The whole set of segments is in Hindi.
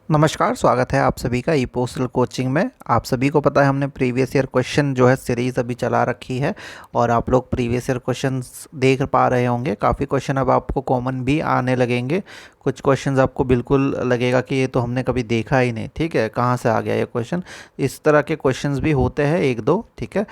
नमस्कार, स्वागत है आप सभी का ई पोस्टल कोचिंग में। आप सभी को पता है हमने प्रीवियस ईयर क्वेश्चन जो है सीरीज़ अभी चला रखी है और आप लोग प्रीवियस ईयर क्वेश्चंस देख पा रहे होंगे। काफ़ी क्वेश्चन अब आपको कॉमन भी आने लगेंगे। कुछ क्वेश्चंस आपको बिल्कुल लगेगा कि ये तो हमने कभी देखा ही नहीं, ठीक है, कहाँ से आ गया ये क्वेश्चन। इस तरह के क्वेश्चंस भी होते हैं एक दो, ठीक है,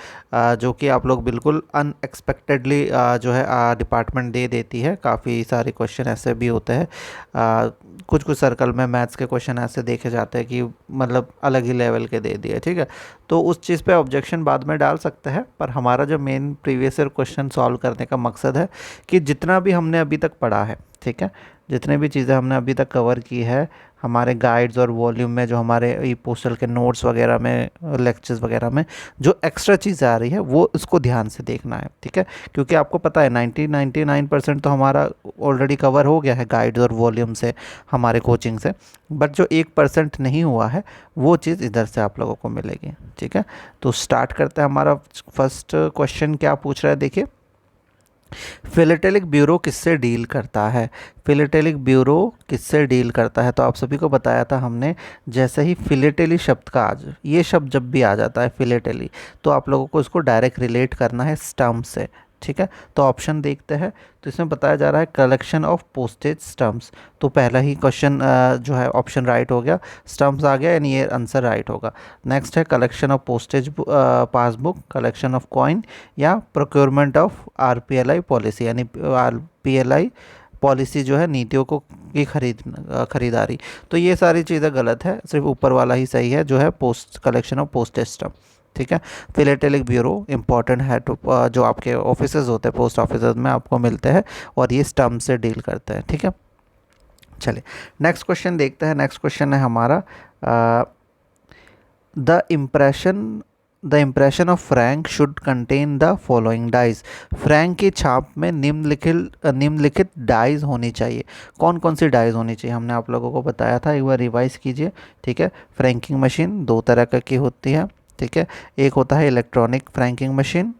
जो कि आप लोग बिल्कुल अनएक्सपेक्टेडली जो है डिपार्टमेंट दे देती है। काफ़ी सारे क्वेश्चन ऐसे भी होते हैं। कुछ कुछ सर्कल में मैथ्स के क्वेश्चन ऐसे देखे जाते हैं कि मतलब अलग ही लेवल के दे दिए, ठीक है। तो उस चीज़ पे ऑब्जेक्शन बाद में डाल सकते हैं, पर हमारा जो main previous year question solve करने का मकसद है कि जितना भी हमने अभी तक पढ़ा है, ठीक है, जितने भी चीज़ें हमने अभी तक कवर की है हमारे गाइड्स और वॉल्यूम में, जो हमारे ई पोस्टल के नोट्स वगैरह में, लेक्चर्स वगैरह में जो एक्स्ट्रा चीज़ें आ रही है वो उसको ध्यान से देखना है, ठीक है। क्योंकि आपको पता है 99% तो हमारा ऑलरेडी कवर हो गया है गाइड्स और वॉल्यूम से, हमारे कोचिंग से। बट जो 1% नहीं हुआ है वो चीज़ इधर से आप लोगों को मिलेगी, ठीक है। तो स्टार्ट करते हैं। हमारा फर्स्ट क्वेश्चन क्या पूछ रहा है, देखिए, फिलेटेलिक ब्यूरो किससे डील करता है। फिलेटेलिक ब्यूरो किससे डील करता है, तो आप सभी को बताया था हमने, जैसे ही फिलेटेली शब्द का आज ये शब्द जब भी आ जाता है फिलेटेली, तो आप लोगों को इसको डायरेक्ट रिलेट करना है स्टम्प से, ठीक है। तो ऑप्शन देखते हैं। तो इसमें बताया जा रहा है कलेक्शन ऑफ पोस्टेज स्टम्प्स। तो पहला ही क्वेश्चन जो है ऑप्शन राइट हो गया, स्टम्प्स आ गया, यानी ये आंसर राइट होगा। नेक्स्ट है collection of postage passbook, collection of coin, या प्रोक्योरमेंट ऑफ आरपीएलआई पॉलिसी, यानी आरपीएलआई पॉलिसी जो है नीतियों को की खरीदारी। तो ये सारी चीज़ें गलत है, सिर्फ ऊपर वाला ही सही है, जो है post collection of postage stump, ठीक है। फिलेटेलिक ब्यूरो इंपॉर्टेंट है तो जो आपके ऑफिसेज होते हैं, पोस्ट ऑफिसेज में आपको मिलते हैं, और ये स्टम्प से डील करते हैं, ठीक है। चलिए नेक्स्ट क्वेश्चन देखते हैं। नेक्स्ट क्वेश्चन है हमारा, the impression of frank should contain the following dies. Frank की छाप में निम्नलिखित डाइज होनी चाहिए। कौन कौन सी डाइज होनी चाहिए हमने आप लोगों को बताया था, एक बार रिवाइज कीजिए, ठीक है। फ्रैंकिंग मशीन दो तरह की होती है, ठीक है। एक होता है इलेक्ट्रॉनिक फ्रैंकिंग मशीन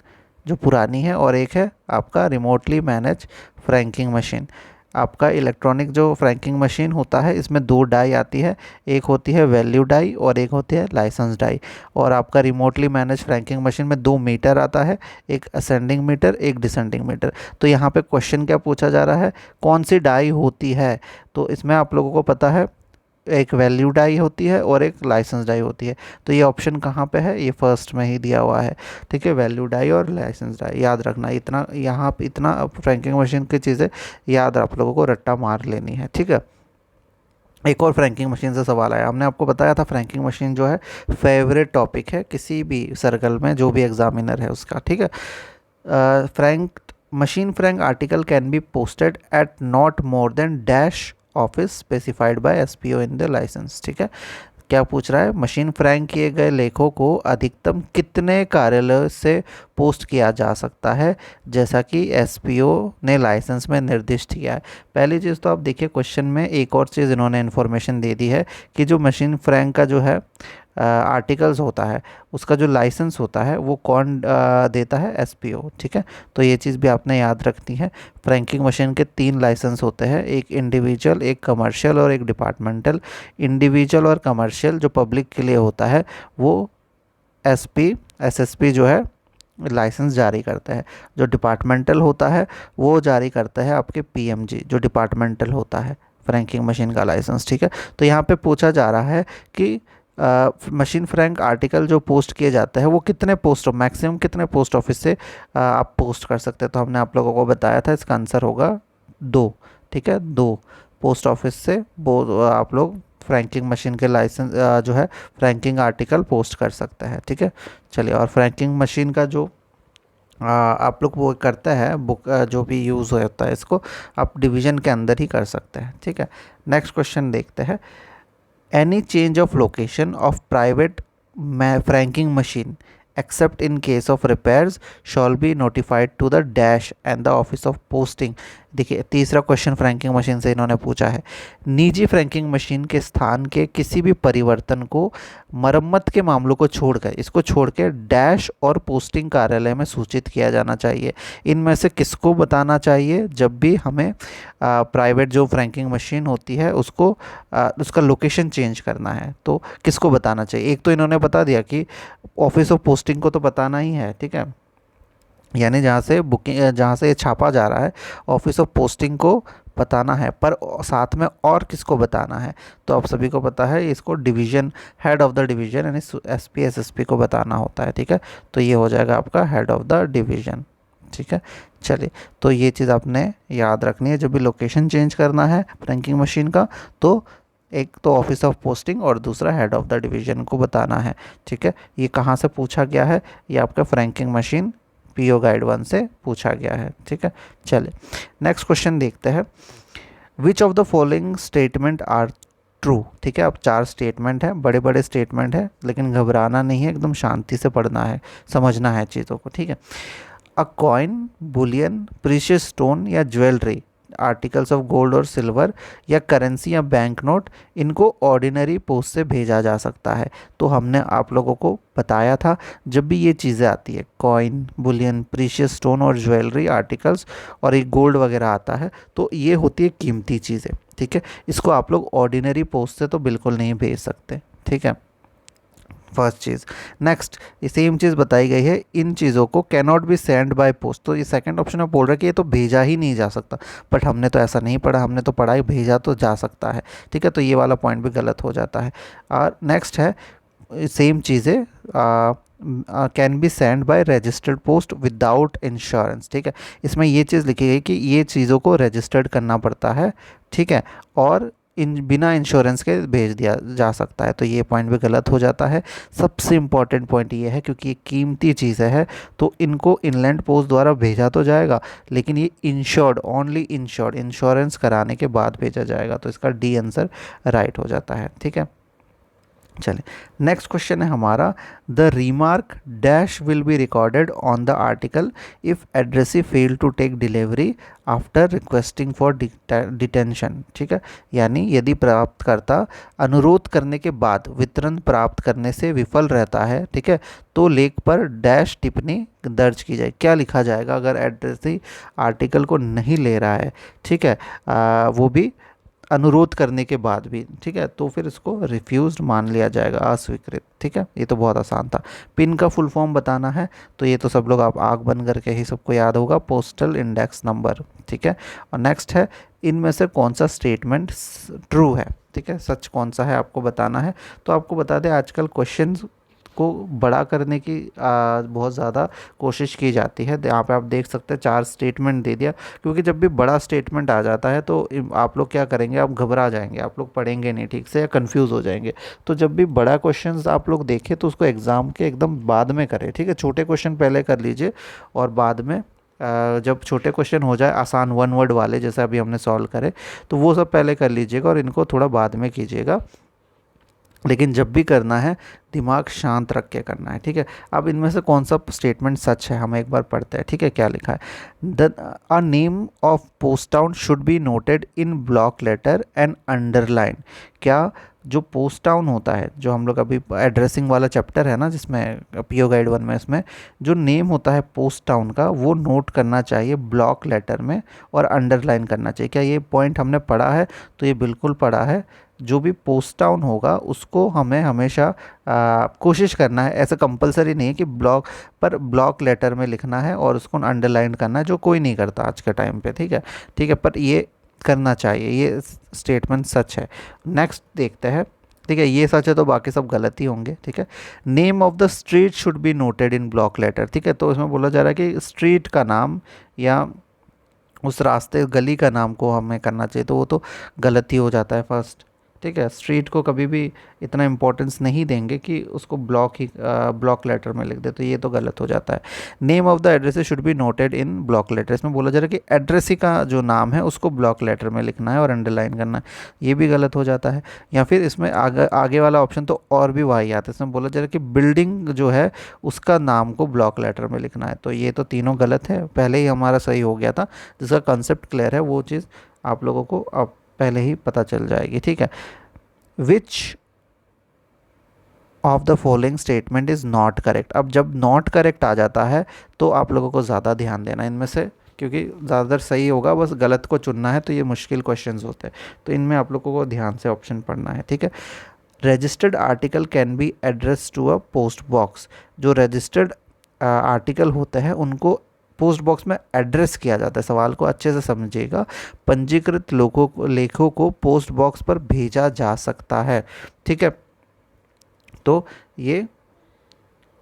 जो पुरानी है, और एक है आपका रिमोटली मैनेज फ्रैंकिंग मशीन। आपका इलेक्ट्रॉनिक जो फ्रैंकिंग मशीन होता है, इसमें दो डाई आती है, एक होती है वैल्यू डाई और एक होती है लाइसेंस डाई। और आपका रिमोटली मैनेज फ्रैंकिंग मशीन में दो मीटर आता है, एक असेंडिंग मीटर, एक डिसेंडिंग मीटर। तो यहाँ पे क्वेश्चन क्या पूछा जा रहा है, कौन सी डाई होती है। तो इसमें आप लोगों को पता है एक वैल्यू डाई होती है और एक लाइसेंस डाई होती है। तो ये ऑप्शन कहाँ पे है, ये फर्स्ट में ही दिया हुआ है, ठीक है। वैल्यू डाई और लाइसेंस डाई याद रखना, इतना यहाँ पे इतना फ्रैंकिंग मशीन की चीज़ें याद आप लोगों को रट्टा मार लेनी है, ठीक है। एक और फ्रैंकिंग मशीन से सवाल आया, हमने आपको बताया था फ्रैंकिंग मशीन जो है फेवरेट टॉपिक है किसी भी सर्कल में, जो भी एग्जामिनर है उसका, ठीक है। Frank machine frank article can be posted at not more than dash office specified by SPO in the licence, ठीक है। क्या पूछ रहा है, मशीन फ्रैंक किए गए लेखों को अधिकतम कितने कार्यालय से पोस्ट किया जा सकता है, जैसा कि एसपीओ ने लाइसेंस में निर्दिष्ट किया है। पहली चीज़ तो आप देखिए क्वेश्चन में एक और चीज़ इन्होंने इन्फॉर्मेशन दे दी है कि जो मशीन फ्रैंक का जो है आर्टिकल्स होता है, उसका जो लाइसेंस होता है वो कौन देता है, एसपीओ, ठीक है। तो ये चीज़ भी आपने याद रखनी है। फ्रैंकिंग मशीन के तीन लाइसेंस होते हैं, एक इंडिविजुअल, एक कमर्शियल और एक डिपार्टमेंटल। इंडिविजुअल और कमर्शियल जो पब्लिक के लिए होता है वो एसएसपी जो है लाइसेंस जारी करता है। जो डिपार्टमेंटल होता है वो जारी करता है आपके पीएमजी, जो डिपार्टमेंटल होता है फ्रैंकिंग मशीन का लाइसेंस, ठीक है। तो यहाँ पे पूछा जा रहा है कि मशीन फ्रैंक आर्टिकल जो पोस्ट किए जाते हैं वो कितने पोस्ट, मैक्सिमम कितने पोस्ट ऑफिस से आप पोस्ट कर सकते हैं। तो हमने आप लोगों को बताया था इसका आंसर होगा दो, ठीक है। दो पोस्ट ऑफिस से वो आप लोग फ्रैंकिंग मशीन के लाइसेंस जो है फ्रैंकिंग आर्टिकल पोस्ट कर सकते हैं, ठीक है। चलिए, और फ्रैंकिंग मशीन का जो आप लोग वो करते हैं बुक जो भी यूज़ होता है, इसको आप डिवीज़न के अंदर ही कर सकते हैं, ठीक है। नेक्स्ट क्वेश्चन देखते हैं, any change of location of private franking machine except in case of repairs shall be notified to the dash and the office of posting. देखिए तीसरा क्वेश्चन फ्रैंकिंग मशीन से इन्होंने पूछा है, निजी फ्रैंकिंग मशीन के स्थान के किसी भी परिवर्तन को मरम्मत के मामलों को छोड़कर, इसको छोड़ के डैश और पोस्टिंग कार्यालय में सूचित किया जाना चाहिए। इनमें से किसको बताना चाहिए जब भी हमें प्राइवेट जो फ्रैंकिंग मशीन होती है उसको उसका लोकेशन चेंज करना है, तो किसको बताना चाहिए? एक तो इन्होंने बता दिया कि ऑफिस ऑफ पोस्टिंग को तो बताना ही है, ठीक है, यानी जहाँ से बुकिंग, जहाँ से ये छापा जा रहा है ऑफिस ऑफ पोस्टिंग को बताना है, पर साथ में और किसको बताना है? तो आप सभी को पता है इसको division, head of the division यानी एसपी एसएसपी को बताना होता है, ठीक है। तो ये हो जाएगा आपका हेड ऑफ द डिवीज़न, ठीक है। चलिए, तो ये चीज़ आपने याद रखनी है जब भी लोकेशन चेंज करना है फ्रैंकिंग मशीन का, तो एक तो ऑफिस ऑफ पोस्टिंग और दूसरा हेड ऑफ द डिवीज़न को बताना है, ठीक है। ये कहाँ से पूछा गया है? ये आपका फ्रैंकिंग मशीन पीओ गाइड 1 से पूछा गया है, ठीक है। चलिए नेक्स्ट क्वेश्चन देखते हैं, which of the following statement are true, ठीक है। अब 4 स्टेटमेंट है, बड़े बड़े स्टेटमेंट है, लेकिन घबराना नहीं है, एकदम शांति से पढ़ना है, समझना है चीज़ों को, ठीक है। अ कॉइन, बुलियन, प्रीशियस स्टोन या ज्वेलरी, आर्टिकल्स ऑफ गोल्ड और सिल्वर या करेंसी या बैंक नोट, इनको ऑर्डिनरी पोस्ट से भेजा जा सकता है। तो हमने आप लोगों को बताया था जब भी ये चीज़ें आती है, कॉइन, बुलियन, प्रीशियस स्टोन और ज्वेलरी आर्टिकल्स और एक गोल्ड वगैरह आता है, तो ये होती है कीमती चीज़ें, ठीक है। इसको आप लोग ऑर्डिनरी पोस्ट से तो बिल्कुल नहीं भेज सकते, ठीक है, फर्स्ट चीज़। नेक्स्ट, ये सेम चीज़ बताई गई है, इन चीज़ों को cannot be send by post, तो ये सेकंड ऑप्शन में बोल रहा है कि ये तो भेजा ही नहीं जा सकता, बट हमने तो ऐसा नहीं पढ़ा, हमने तो पढ़ा ही भेजा तो जा सकता है, ठीक है। तो ये वाला पॉइंट भी गलत हो जाता है। और नेक्स्ट है सेम चीज़ें, can be send by registered post without insurance, ठीक है। इसमें ये चीज़ लिखी गई कि ये चीज़ों को रजिस्टर्ड करना पड़ता है, ठीक है, और इन बिना इंश्योरेंस के भेज दिया जा सकता है, तो ये पॉइंट भी गलत हो जाता है। सबसे इम्पॉर्टेंट पॉइंट ये है क्योंकि ये कीमती चीज़ है, तो इनको इनलैंड पोस्ट द्वारा भेजा तो जाएगा, लेकिन ये इंश्योर्ड, ओनली इंश्योर्ड, इंश्योरेंस कराने के बाद भेजा जाएगा, तो इसका डी आंसर राइट हो जाता है, ठीक है। चलिए नेक्स्ट क्वेश्चन है हमारा, the remark dash will be recorded on the article if addressee fail to take delivery after requesting for detention, ठीक है। यानी यदि प्राप्तकर्ता अनुरोध करने के बाद वितरण प्राप्त करने से विफल रहता है, ठीक है, तो लेख पर डैश टिप्पणी दर्ज की जाए। क्या लिखा जाएगा अगर एड्रेसी आर्टिकल को नहीं ले रहा है, ठीक है, वो भी अनुरोध करने के बाद भी, ठीक है, तो फिर इसको रिफ्यूज्ड मान लिया जाएगा, अस्वीकृत, ठीक है। ये तो बहुत आसान था। पिन का फुल फॉर्म बताना है, तो ये तो सब लोग आप आग बंद करके ही सबको याद होगा, पोस्टल इंडेक्स नंबर, ठीक है। और नेक्स्ट है, इनमें से कौन सा स्टेटमेंट ट्रू है, ठीक है, सच कौन सा है आपको बताना है। तो आपको बता दें आजकल क्वेश्चंस को बड़ा करने की बहुत ज़्यादा कोशिश की जाती है। यहाँ पे आप देख सकते हैं 4 स्टेटमेंट दे दिया, क्योंकि जब भी बड़ा स्टेटमेंट आ जाता है तो आप लोग क्या करेंगे, आप घबरा जाएंगे, आप लोग पढ़ेंगे नहीं ठीक से या कंफ्यूज हो जाएंगे। तो जब भी बड़ा क्वेश्चंस आप लोग देखें तो उसको एग्ज़ाम के एकदम बाद में करें, ठीक है। छोटे क्वेश्चन पहले कर लीजिए और बाद में जब छोटे क्वेश्चन हो जाए आसान 1 वर्ड वाले जैसे अभी हमने सॉल्व करे, तो वो सब पहले कर लीजिएगा और इनको थोड़ा बाद में कीजिएगा, लेकिन जब भी करना है दिमाग शांत रख के करना है, ठीक है। अब इनमें से कौन सा स्टेटमेंट सच है हम एक बार पढ़ते हैं, ठीक है। क्या लिखा है, the a name of post town should be noted in block letter and underline. क्या जो पोस्ट टाउन होता है, जो हम लोग अभी एड्रेसिंग वाला चैप्टर है ना जिसमें पीओ गाइड 1 में, इसमें जो नेम होता है पोस्ट टाउन का वो नोट करना चाहिए ब्लॉक लेटर में और अंडरलाइन करना चाहिए। क्या ये पॉइंट हमने पढ़ा है? तो ये बिल्कुल पढ़ा है। जो भी पोस्ट टाउन होगा उसको हमें हमेशा कोशिश करना है, ऐसा कंपलसरी नहीं है कि ब्लॉक लेटर में लिखना है और उसको अंडरलाइन करना है, जो कोई नहीं करता आज के टाइम पे, ठीक है, ठीक है, पर ये करना चाहिए, ये स्टेटमेंट सच है। नेक्स्ट देखते हैं, ठीक है, ये सच है तो बाकी सब गलत ही होंगे, ठीक है। Name of the street should be noted in block letter, ठीक है, तो इसमें बोला जा रहा है कि स्ट्रीट का नाम या उस रास्ते गली का नाम को हमें करना चाहिए, तो वो तो गलत ही हो जाता है फर्स्ट, ठीक है, स्ट्रीट को कभी भी इतना इंपॉर्टेंस नहीं देंगे कि उसको ब्लॉक लेटर में लिख दे, तो ये तो गलत हो जाता है। Name of the address should be noted in block letter, इसमें बोला जा रहा है कि एड्रेस ही का जो नाम है उसको ब्लॉक लेटर में लिखना है और अंडरलाइन करना है, ये भी गलत हो जाता है। या फिर इसमें आगे वाला ऑप्शन तो और भी वाही आता है, इसमें बोला जा रहा है कि बिल्डिंग जो है उसका नाम को ब्लॉक लेटर में लिखना है, तो ये तो तीनों गलत है। पहले ही हमारा सही हो गया था, जिसका कंसेप्ट क्लियर है वो चीज़ आप लोगों को अब पहले ही पता चल जाएगी, ठीक है। Which of the following statement is not correct, अब जब नॉट करेक्ट आ जाता है तो आप लोगों को ज़्यादा ध्यान देना इनमें से, क्योंकि ज़्यादातर सही होगा, बस गलत को चुनना है, तो ये मुश्किल क्वेश्चंस होते हैं, तो इनमें आप लोगों को ध्यान से ऑप्शन पढ़ना है, ठीक है। Registered article can be address to a post box, जो रजिस्टर्ड आर्टिकल होते हैं उनको पोस्ट बॉक्स में एड्रेस किया जाता है, सवाल को अच्छे से समझिएगा। पंजीकृत लेखों को पोस्ट बॉक्स पर भेजा जा सकता है, ठीक है। तो ये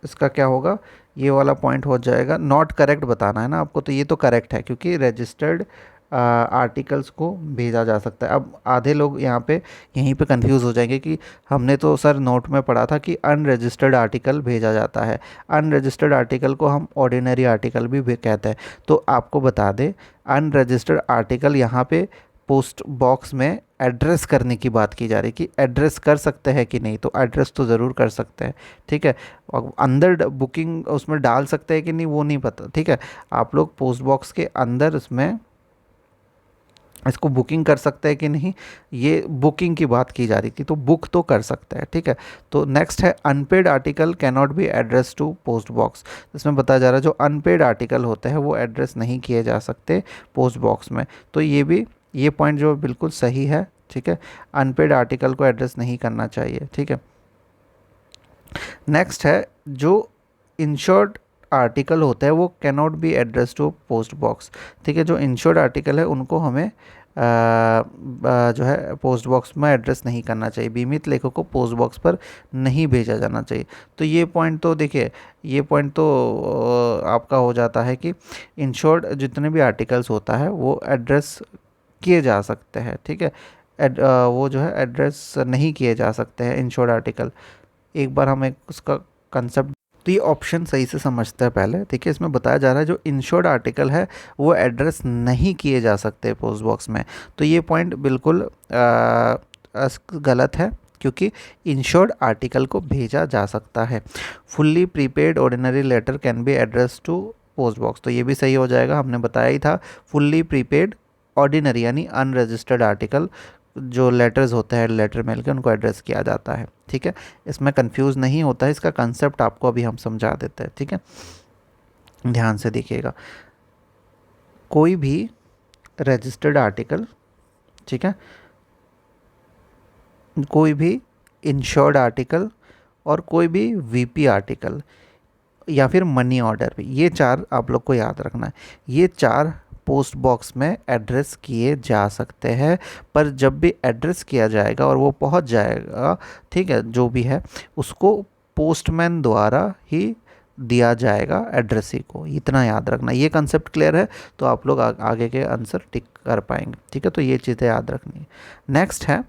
इसका क्या होगा, ये वाला पॉइंट हो जाएगा, नॉट करेक्ट बताना है ना आपको, तो ये तो करेक्ट है क्योंकि रजिस्टर्ड आर्टिकल्स को भेजा जा सकता है। अब आधे लोग यहाँ पे यहीं पे कंफ्यूज हो जाएंगे कि हमने तो सर नोट में पढ़ा था कि अनरजिस्टर्ड आर्टिकल भेजा जाता है, अनरजिस्टर्ड आर्टिकल को हम ऑर्डिनरी आर्टिकल भी कहते हैं। तो आपको बता दें, अनरजिस्टर्ड आर्टिकल यहाँ पे पोस्ट बॉक्स में एड्रेस करने की बात की जा रही कि एड्रेस कर सकते हैं कि नहीं, तो एड्रेस तो ज़रूर कर सकते हैं, ठीक है। और अंदर बुकिंग उसमें डाल सकते हैं कि नहीं वो नहीं पता, ठीक है। आप लोग पोस्ट बॉक्स के अंदर इसमें इसको बुकिंग कर सकते हैं कि नहीं, ये बुकिंग की बात की जा रही थी, तो बुक तो कर सकते हैं, ठीक है। तो नेक्स्ट है unpaid article can not be address to post box, इसमें बताया जा रहा है जो अनपेड आर्टिकल होते हैं वो एड्रेस नहीं किए जा सकते पोस्ट बॉक्स में, तो ये पॉइंट जो बिल्कुल सही है, ठीक है। अनपेड आर्टिकल को एड्रेस नहीं करना चाहिए, ठीक है। नेक्स्ट है जो इंश्योर्ड आर्टिकल होता है वो can not be address to post box, ठीक है। जो इंश्योर्ड आर्टिकल है उनको हमें जो है पोस्ट बॉक्स में एड्रेस नहीं करना चाहिए, बीमित लेखों को पोस्ट बॉक्स पर नहीं भेजा जाना चाहिए। तो ये पॉइंट तो देखिए, ये पॉइंट तो आपका हो जाता है कि इंश्योर्ड जितने भी आर्टिकल्स होता है वो एड्रेस किए जा सकते हैं, ठीक है। वो जो है एड्रेस नहीं किए जा सकते हैं इंश्योर्ड आर्टिकल, एक बार हम एक उसका कंसेप्ट, तो ये ऑप्शन सही से समझते हैं पहले, ठीक है। इसमें बताया जा रहा है जो इंश्योर्ड आर्टिकल है वो एड्रेस नहीं किए जा सकते पोस्ट बॉक्स में, तो ये पॉइंट बिल्कुल गलत है क्योंकि इंश्योर्ड आर्टिकल को भेजा जा सकता है। Fully prepaid ordinary letter can be address to post box, तो ये भी सही हो जाएगा, हमने बताया ही था। फुल्ली प्रीपेड ऑर्डिनरी यानी अनरजिस्टर्ड आर्टिकल जो लेटर्स होते हैं लेटर मेल के उनको एड्रेस किया जाता है, ठीक है। इसमें कंफ्यूज नहीं होता है, इसका कंसेप्ट आपको अभी हम समझा देते हैं, ठीक है। ध्यान से देखिएगा, कोई भी रजिस्टर्ड आर्टिकल, ठीक है, कोई भी इंश्योर्ड आर्टिकल और कोई भी वीपी आर्टिकल या फिर मनी ऑर्डर भी, ये चार आप लोग को याद रखना है, ये चार पोस्ट बॉक्स में एड्रेस किए जा सकते हैं, पर जब भी एड्रेस किया जाएगा और वो पहुंच जाएगा, ठीक है, जो भी है उसको पोस्टमैन द्वारा ही दिया जाएगा एड्रेसी को, इतना याद रखना। ये कंसेप्ट क्लियर है तो आप लोग आगे के आंसर टिक कर पाएंगे, ठीक है। तो ये चीज़ें याद रखनी है। नेक्स्ट है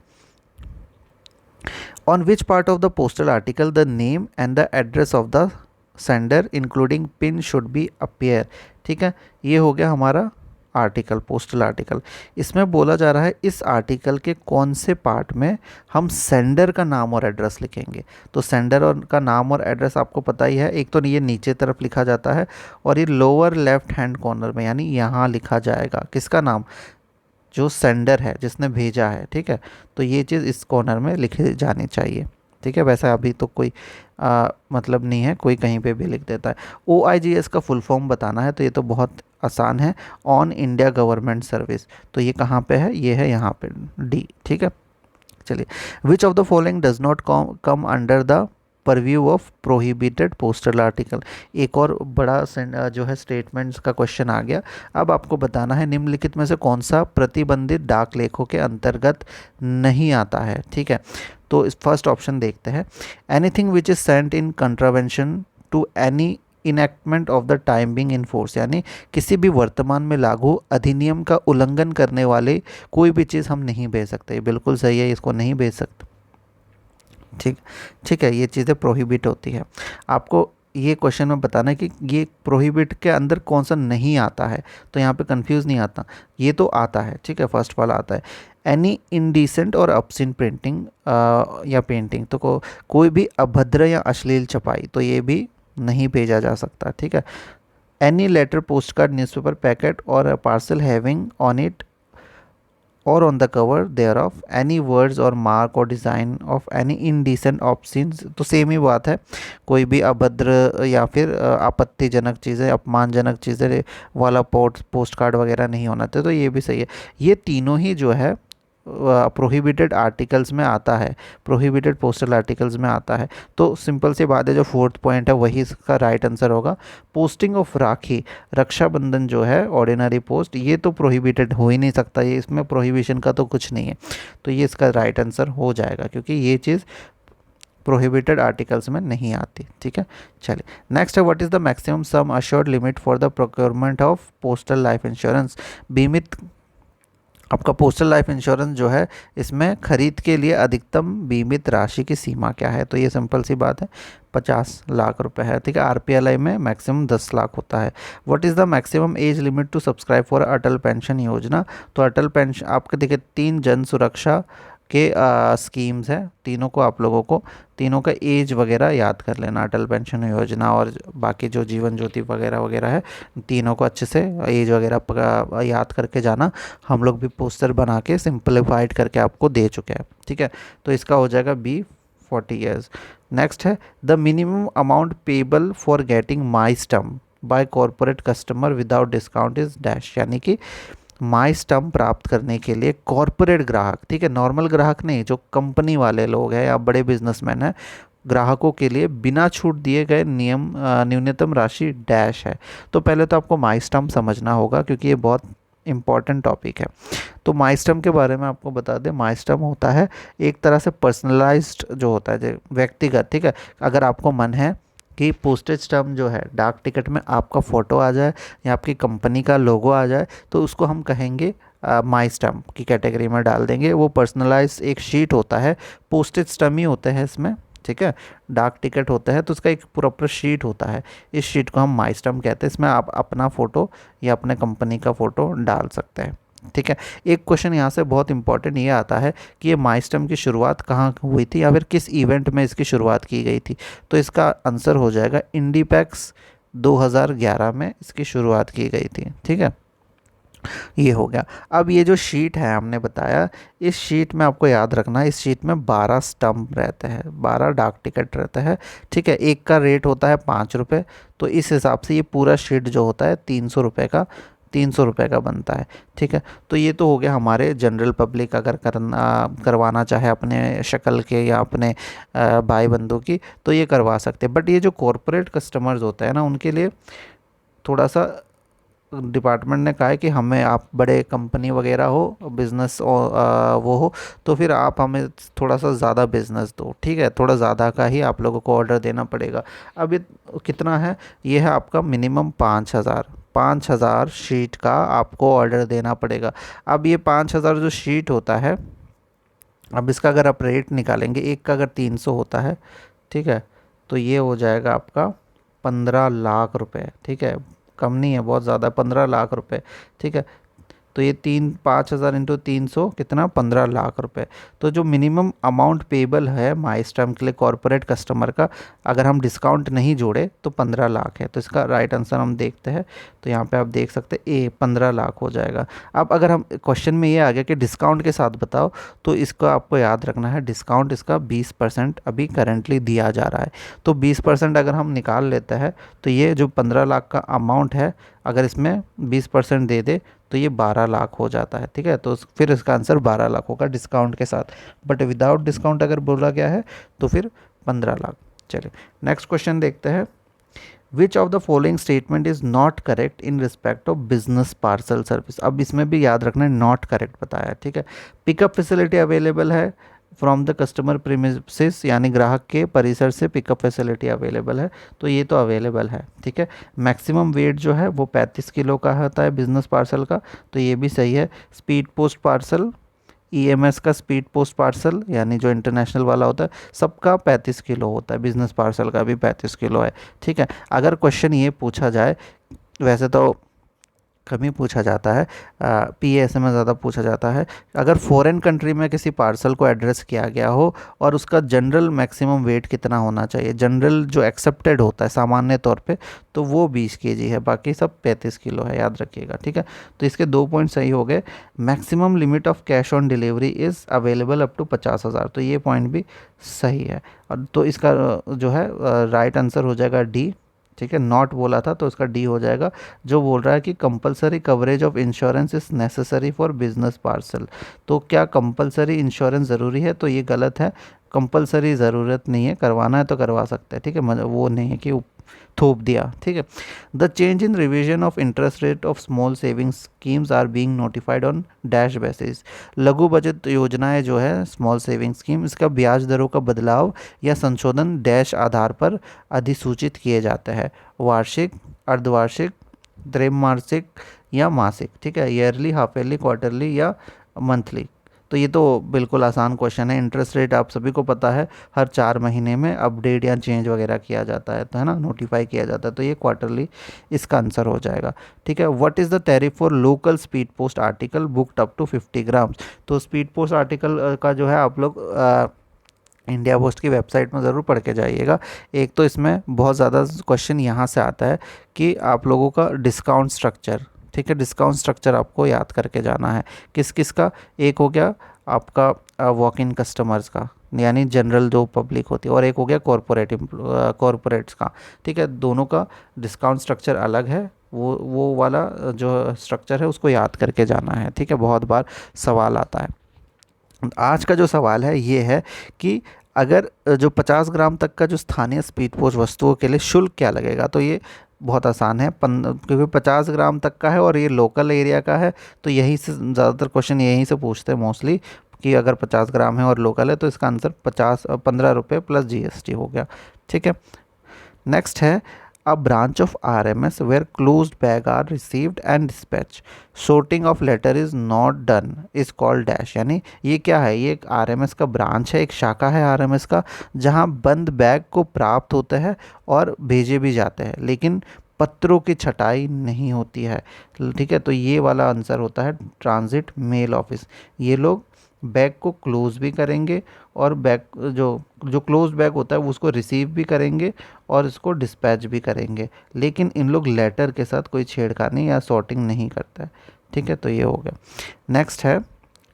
on which part of the postal article the name and the address of the sender including pin should be appear, ठीक है। ये हो गया हमारा आर्टिकल, पोस्टल आर्टिकल। इसमें बोला जा रहा है इस आर्टिकल के कौन से पार्ट में हम सेंडर का नाम और एड्रेस लिखेंगे, तो सेंडर और का नाम और एड्रेस आपको पता ही है, एक तो ये नीचे तरफ लिखा जाता है और ये लोअर लेफ्ट हैंड कॉर्नर में, यानी यहाँ लिखा जाएगा किसका नाम, जो सेंडर है जिसने भेजा है, ठीक है। तो ये चीज़ इस कॉर्नर में लिखी जानी चाहिए, ठीक है। वैसे अभी तो कोई मतलब नहीं है, कोई कहीं पे भी लिख देता है। OIGS का फुल फॉर्म बताना है तो ये तो बहुत आसान है, ऑन इंडिया गवर्नमेंट सर्विस, तो ये कहाँ पे है, ये है यहाँ पे डी, ठीक है। चलिए, विच of the following does not come under the purview of prohibited postal article, एक और बड़ा जो है स्टेटमेंट्स का क्वेश्चन आ गया। अब आपको बताना है निम्नलिखित में से कौन सा प्रतिबंधित डाक लेखों के अंतर्गत नहीं आता है, ठीक है। तो इस फर्स्ट ऑप्शन देखते हैं, anything which is sent in contravention to any enactment of the time being in force, यानी किसी भी वर्तमान में लागू अधिनियम का उल्लंघन करने वाले कोई भी चीज़ हम नहीं भेज सकते। बिल्कुल सही है, इसको नहीं भेज सकते। ठीक ठीक है, ये चीज़ें प्रोहिबिट होती है। आपको ये क्वेश्चन में बताना है कि ये प्रोहिबिट के अंदर कौन सा नहीं आता है, तो यहाँ पे कंफ्यूज नहीं आता, ये तो आता है। ठीक है, फर्स्ट वाला आता है एनी इनडिसेंट और ऑब्स्सीन प्रिंटिंग या पेंटिंग, तो कोई भी अभद्र या अश्लील छपाई, तो ये भी नहीं भेजा जा सकता। ठीक है, any letter, postcard, newspaper packet और parcel having on it or on the cover thereof any words or mark or design of any indecent obscene, तो सेम ही बात है, कोई भी अभद्र या फिर आपत्तिजनक चीज़ें, अपमानजनक चीज़ें वाला पोस्ट कार्ड वगैरह नहीं होना चाहिए, तो ये भी सही है। ये तीनों ही जो है प्रोहिबिटेड आर्टिकल्स में आता है, प्रोहिबिटेड पोस्टल आर्टिकल्स में आता है। तो सिंपल सी बात है, जो फोर्थ पॉइंट है वही इसका राइट आंसर होगा। पोस्टिंग ऑफ राखी, रक्षाबंधन जो है ऑर्डिनरी पोस्ट, ये तो प्रोहिबिटेड हो ही नहीं सकता, ये इसमें प्रोहिबिशन का तो कुछ नहीं है, तो ये इसका राइट आंसर हो जाएगा, क्योंकि ये चीज़ प्रोहिबिटेड आर्टिकल्स में नहीं आती। ठीक है, चलिए नेक्स्ट है, what is the maximum sum assured limit for the procurement of postal life insurance. बीमित आपका पोस्टल लाइफ इंश्योरेंस जो है, इसमें खरीद के लिए अधिकतम बीमित राशि की सीमा क्या है, तो ये सिंपल सी बात है, 50 लाख रुपए है। ठीक है, आरपीएलआई में मैक्सिमम 10 लाख होता है। What is the maximum age limit to subscribe for Atal pension Yojana, तो अटल पेंशन आपके देखिए 3 जन सुरक्षा के स्कीम्स हैं, तीनों को आप लोगों को तीनों का एज वगैरह याद कर लेना, अटल पेंशन योजना और बाकी जो जीवन ज्योति वगैरह वगैरह है, तीनों को अच्छे से एज वगैरह याद करके जाना। हम लोग भी पोस्टर बना के सिंपलीफाइड करके आपको दे चुके हैं। ठीक है, तो इसका हो जाएगा बी 40 ईयर्स। नेक्स्ट है the minimum amount payable for getting My Stamp by corporate customer without discount is dash, यानी कि माई स्टम्प प्राप्त करने के लिए कॉरपोरेट ग्राहक, ठीक है, नॉर्मल ग्राहक नहीं, जो कंपनी वाले लोग हैं या बड़े बिजनेसमैन हैं, ग्राहकों के लिए बिना छूट दिए गए न्यूनतम राशि डैश है। तो पहले तो आपको माई स्टम्प समझना होगा, क्योंकि ये बहुत इंपॉर्टेंट टॉपिक है। तो माई स्टम्प के बारे में आपको बता दें, माई स्टम्प होता है एक तरह से पर्सनलाइज्ड जो होता है, व्यक्तिगत। ठीक है, अगर आपको मन है कि पोस्टेज स्टम्प जो है डाक टिकट में आपका फ़ोटो आ जाए या आपकी कंपनी का लोगो आ जाए, तो उसको हम कहेंगे माई स्टम्प की कैटेगरी में डाल देंगे। वो पर्सनलाइज एक शीट होता है, पोस्टेज स्टम्प ही होते हैं इसमें। ठीक है, डाक टिकट होता है तो उसका एक प्रॉपर शीट होता है, इस शीट को हम माई स्टम्प कहते हैं। इसमें आप अपना फ़ोटो या अपने कंपनी का फ़ोटो डाल सकते हैं। ठीक है, एक क्वेश्चन यहाँ से बहुत इंपॉर्टेंट ये आता है कि ये माई स्टम्प की शुरुआत कहाँ हुई थी या फिर किस इवेंट में इसकी शुरुआत की गई थी, तो इसका आंसर हो जाएगा इंडीपैक्स 2011 में इसकी शुरुआत की गई थी। ठीक है, ये हो गया। अब ये जो शीट है हमने बताया, इस शीट में आपको याद रखना, इस शीट में 12 स्टम्प रहते हैं, 12 डाक टिकट रहते हैं। ठीक है, एक का रेट होता है 5 रुपये, तो इस हिसाब से ये पूरा शीट जो होता है 300 रुपये का, 300 रुपये का बनता है। ठीक है, तो ये तो हो गया हमारे जनरल पब्लिक अगर करवाना चाहे अपने शक्ल के या अपने भाई बंधु की, तो ये करवा सकते हैं। बट ये जो कॉरपोरेट कस्टमर्स होते हैं ना, उनके लिए थोड़ा सा डिपार्टमेंट ने कहा है कि हमें, आप बड़े कंपनी वगैरह हो, बिज़नेस वो हो, तो फिर आप हमें थोड़ा सा ज़्यादा बिज़नेस दो। ठीक है, थोड़ा ज़्यादा का ही आप लोगों को ऑर्डर देना पड़ेगा। अब ये कितना है, ये है आपका मिनिमम 5,000 शीट का आपको ऑर्डर देना पड़ेगा। अब ये 5,000 जो शीट होता है, अब इसका अगर आप रेट निकालेंगे, एक का अगर 300 होता है, ठीक है, तो ये हो जाएगा आपका 15 लाख रुपए। ठीक है, कम नहीं है, बहुत ज़्यादा, 15 लाख रुपए। ठीक है, तो ये 5,000 इंटू 300 कितना, 15 लाख रुपए। तो जो मिनिमम अमाउंट पेबल है माई स्टम्प के लिए कॉरपोरेट कस्टमर का, अगर हम डिस्काउंट नहीं जोड़े तो 15 लाख है। तो इसका राइट आंसर हम देखते हैं, तो यहाँ पे आप देख सकते हैं ए 15 लाख हो जाएगा। अब अगर हम क्वेश्चन में ये आ गया कि डिस्काउंट के साथ बताओ, तो इसको आपको याद रखना है, डिस्काउंट इसका 20% अभी करेंटली दिया जा रहा है। तो 20% अगर हम निकाल लेते हैं, तो ये जो 15 लाख का अमाउंट है, अगर इसमें 20% दे दे तो ये 12 लाख हो जाता है। ठीक है, तो फिर इसका आंसर 12 लाख होगा डिस्काउंट के साथ। बट विदाउट डिस्काउंट अगर बोला गया है तो फिर 15 लाख। चलिए नेक्स्ट क्वेश्चन देखते हैं। Which of the following statement is not correct in respect of business parcel service. अब इसमें भी याद रखना है, नॉट करेक्ट बताया। ठीक है, पिकअप फैसिलिटी अवेलेबल है फ्रॉम द कस्टमर प्रीमिसेस यानी ग्राहक के परिसर से पिकअप फैसिलिटी अवेलेबल है, तो ये तो अवेलेबल है, ठीक है। मैक्सिमम वेट जो है वो 35 किलो का होता है बिजनेस पार्सल का, तो ये भी सही है। स्पीड पोस्ट पार्सल, ईएमएस का स्पीड पोस्ट पार्सल यानी जो इंटरनेशनल वाला होता है, सबका 35 किलो होता है, बिजनेस पार्सल का भी 35 किलो है, ठीक है। अगर क्वेश्चन ये पूछा जाए, वैसे तो कम ही पूछा जाता है, पीएसए में ज़्यादा पूछा जाता है, अगर फॉरेन कंट्री में किसी पार्सल को एड्रेस किया गया हो और उसका जनरल मैक्सिमम वेट कितना होना चाहिए, जनरल जो एक्सेप्टेड होता है सामान्य तौर पे, तो वो 20 केजी है, बाकी सब 35 किलो है, याद रखिएगा, ठीक है। तो इसके 2 पॉइंट सही हो गए। Maximum limit of cash on delivery is available up to 50,000, तो ये पॉइंट भी सही है। और तो इसका जो है राइट आंसर हो जाएगा डी, ठीक है। नॉट बोला था तो इसका डी हो जाएगा। जो बोल रहा है कि compulsory coverage of insurance is necessary for business parcel, तो क्या कंपलसरी इंश्योरेंस ज़रूरी है, तो ये गलत है। कंपलसरी ज़रूरत नहीं है, करवाना है तो करवा सकते हैं, ठीक है, मतलब वो नहीं है कि थोप दिया, ठीक है। The change in revision of interest rate of small savings schemes are being notified on dash basis, लघु बचत योजनाएं जो है स्मॉल सेविंग स्कीम, इसका ब्याज दरों का बदलाव या संशोधन डैश आधार पर अधिसूचित किए जाते हैं, वार्षिक, अर्धवार्षिक, त्रैमासिक या मासिक, ठीक है, ईयरली, हाफ ईयरली, क्वार्टरली या मंथली। तो ये तो बिल्कुल आसान क्वेश्चन है। इंटरेस्ट रेट आप सभी को पता है हर 4 महीने में अपडेट या चेंज वगैरह किया जाता है, तो है ना, नोटिफाई किया जाता है, तो ये क्वार्टरली इसका आंसर हो जाएगा, ठीक है। What is the tariff for local speed post article booked up to 50 grams, तो स्पीड पोस्ट आर्टिकल का जो है आप लोग इंडिया पोस्ट की वेबसाइट में ज़रूर पढ़ के जाइएगा। एक तो इसमें बहुत ज़्यादा क्वेश्चन यहाँ से आता है कि आप लोगों का डिस्काउंट स्ट्रक्चर, ठीक है, डिस्काउंट स्ट्रक्चर आपको याद करके जाना है। किस किस का, एक हो गया आपका वॉक इन कस्टमर्स का यानी जनरल जो पब्लिक होती है, और एक हो गया कॉरपोरेट्स का, ठीक है। दोनों का डिस्काउंट स्ट्रक्चर अलग है, वो वाला जो स्ट्रक्चर है उसको याद करके जाना है, ठीक है, बहुत बार सवाल आता है। आज का जो सवाल है ये है कि अगर जो 50 ग्राम तक का जो स्थानीय स्पीड पोस्ट वस्तुओं के लिए शुल्क क्या लगेगा, तो ये बहुत आसान है, क्योंकि 50 ग्राम तक का है और ये लोकल एरिया का है, तो यही से ज़्यादातर क्वेश्चन यहीं से पूछते हैं मोस्टली, कि अगर 50 ग्राम है और लोकल है तो इसका आंसर 15 रुपये प्लस जीएसटी हो गया, ठीक है। नेक्स्ट है a branch of RMS where closed bag are received and dispatched. Sorting of letter is not done is called dash, यानी ये क्या है, ये एक RMS का ब्रांच है, एक शाखा है RMS का, जहाँ बंद बैग को प्राप्त होते हैं और भेजे भी जाते हैं, लेकिन पत्रों की छटाई नहीं होती है, ठीक है। तो ये वाला आंसर होता है ट्रांजिट मेल ऑफिस। ये लोग बैग को क्लोज भी करेंगे और बैग जो जो क्लोज बैग होता है उसको रिसीव भी करेंगे और इसको डिस्पैच भी करेंगे, लेकिन इन लोग लेटर के साथ कोई छेड़खानी या सॉर्टिंग नहीं करता है, ठीक है। तो ये हो गया। नेक्स्ट है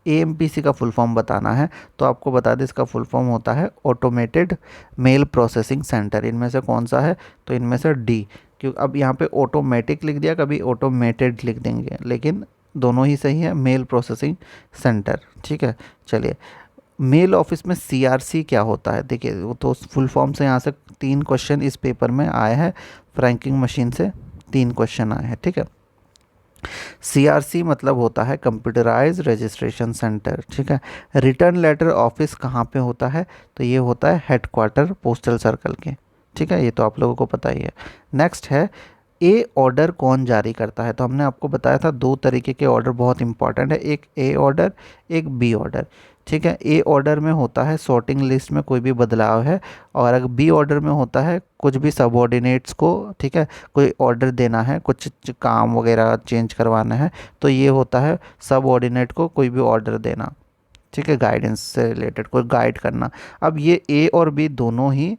एएमपीसी का फुल फॉर्म बताना है, तो आपको बता दें इसका फुल फॉर्म होता है ऑटोमेटेड मेल प्रोसेसिंग सेंटर। इनमें से कौन सा है, तो इनमें से डी, क्योंकि अब यहाँ पे ऑटोमेटिक लिख दिया, कभी ऑटोमेटेड लिख देंगे, लेकिन दोनों ही सही है, मेल प्रोसेसिंग सेंटर, ठीक है। चलिए, मेल ऑफिस में सीआरसी क्या होता है, देखिए वो तो फुल फॉर्म से यहाँ से 3 क्वेश्चन इस पेपर में आए हैं, फ्रैंकिंग मशीन से 3 क्वेश्चन आए हैं, ठीक है। सीआरसी मतलब होता है कंप्यूटराइज रजिस्ट्रेशन सेंटर, ठीक है। रिटर्न लेटर ऑफिस कहाँ पे होता है, तो ये होता है हेडक्वार्टर पोस्टल सर्कल के, ठीक है, ये तो आप लोगों को पता ही है। नेक्स्ट है ए ऑर्डर कौन जारी करता है, तो हमने आपको बताया था 2 तरीके के ऑर्डर बहुत इंपॉर्टेंट है, एक ए ऑर्डर, एक बी ऑर्डर, ठीक है। ए ऑर्डर में होता है सॉर्टिंग लिस्ट में कोई भी बदलाव है, और अगर बी ऑर्डर में होता है कुछ भी सबऑर्डिनेट्स को, ठीक है, कोई ऑर्डर देना है, कुछ काम वगैरह चेंज करवाना है, तो ये होता है सबऑर्डिनेट को कोई भी ऑर्डर देना, ठीक है, गाइडेंस से रिलेटेड कोई गाइड करना। अब ये ए और बी दोनों ही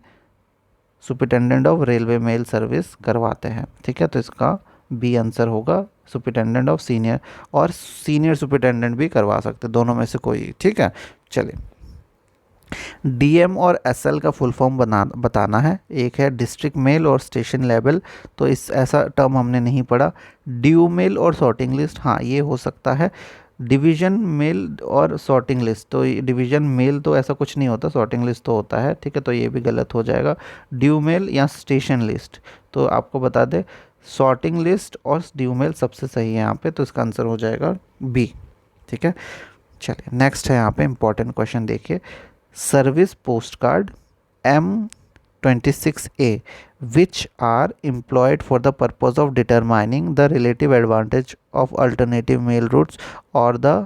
superintendent of railway mail service करवाते हैं, ठीक है, तो इसका बी आंसर होगा सुपरिटेंडेंट ऑफ सीनियर, और सीनियर सुपरिटेंडेंट भी करवा सकते, दोनों में से कोई, ठीक है। चलिए, डीएम और एसएल का फुल फॉर्म बताना है। एक है डिस्ट्रिक्ट मेल और स्टेशन लेवल, तो इस ऐसा टर्म हमने नहीं पढ़ा। ड्यू मेल और सॉर्टिंग लिस्ट, हाँ ये हो सकता है। डिवीज़न मेल और सॉर्टिंग लिस्ट, तो डिवीज़न मेल तो ऐसा कुछ नहीं होता, सॉर्टिंग लिस्ट तो होता है, ठीक है, तो ये भी गलत हो जाएगा। ड्यू मेल या स्टेशन लिस्ट, तो आपको बता दें सॉर्टिंग लिस्ट और ड्यू मेल सबसे सही है यहाँ पे, तो इसका आंसर हो जाएगा बी, ठीक है। चलिए, नेक्स्ट है यहाँ पे इंपॉर्टेंट क्वेश्चन देखिए, service post card M26A which are employed for the purpose of determining the relative advantage of alternative mail routes or the